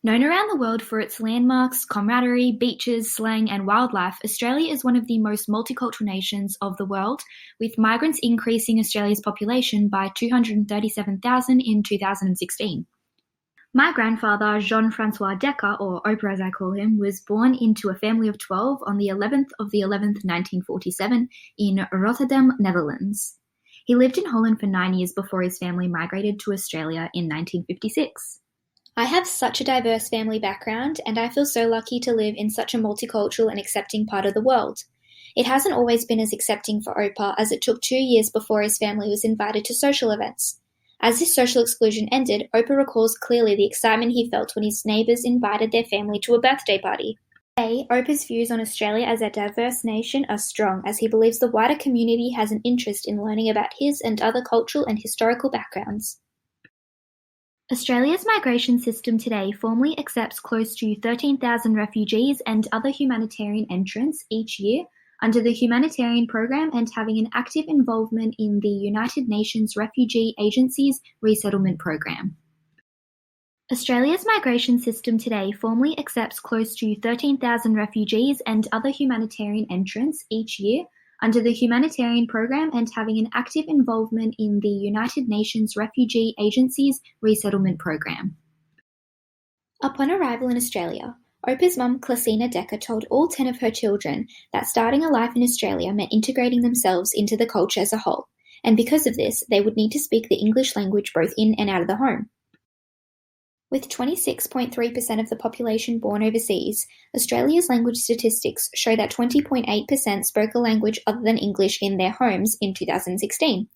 Known around the world for its landmarks, camaraderie, beaches, slang, and wildlife, Australia is one of the most multicultural nations of the world, with migrants increasing Australia's population by 237,000 in 2016. My grandfather, Jean-Francois Dekker, or Oprah as I call him, was born into a family of 12 on the 11th of the 11th, 1947, in Rotterdam, Netherlands. He lived in Holland for 9 years before his family migrated to Australia in 1956. I have such a diverse family background, and I feel so lucky to live in such a multicultural and accepting part of the world. It hasn't always been as accepting for Opa, as it took 2 years before his family was invited to social events. As this social exclusion ended, Opa recalls clearly the excitement he felt when his neighbours invited their family to a birthday party. Today, Opa's views on Australia as a diverse nation are strong, as he believes the wider community has an interest in learning about his and other cultural and historical backgrounds. Australia's migration system today formally accepts close to 13,000 refugees and other humanitarian entrants each year under the humanitarian program and having an active involvement in the United Nations Refugee Agency's resettlement program. Australia's migration system today formally accepts close to 13,000 refugees and other humanitarian entrants each year under the humanitarian program and having an active involvement in the United Nations Refugee Agency's resettlement program. Upon arrival in Australia, Opa's mum, Clasina Dekker, told all 10 of her children that starting a life in Australia meant integrating themselves into the culture as a whole, and because of this, they would need to speak the English language both in and out of the home. With 26.3% of the population born overseas, Australia's language statistics show that 20.8% spoke a language other than English in their homes in 2016.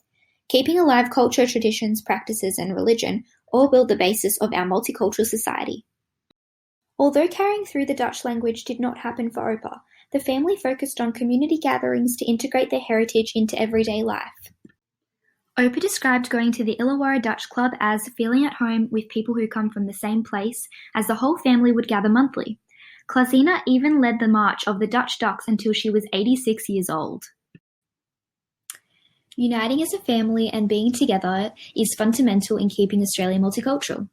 Keeping alive culture, traditions, practices, and religion all build the basis of our multicultural society. Although carrying through the Dutch language did not happen for Opa, the family focused on community gatherings to integrate their heritage into everyday life. Opa described going to the Illawarra Dutch Club as feeling at home with people who come from the same place, as the whole family would gather monthly. Clasina even led the march of the Dutch Ducks until she was 86 years old. Uniting as a family and being together is fundamental in keeping Australia multicultural.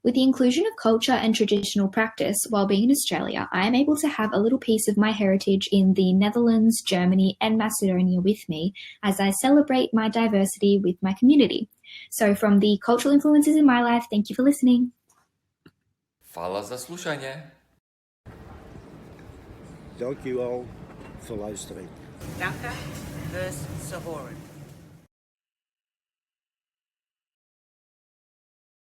With the inclusion of culture and traditional practice while being in Australia, I am able to have a little piece of my heritage in the Netherlands, Germany, and Macedonia with me as I celebrate my diversity with my community. So from the cultural influences in my life, thank you for listening. Hvala za slušanje. Dank u wel voor luisteren. Danke fürs Zuhören.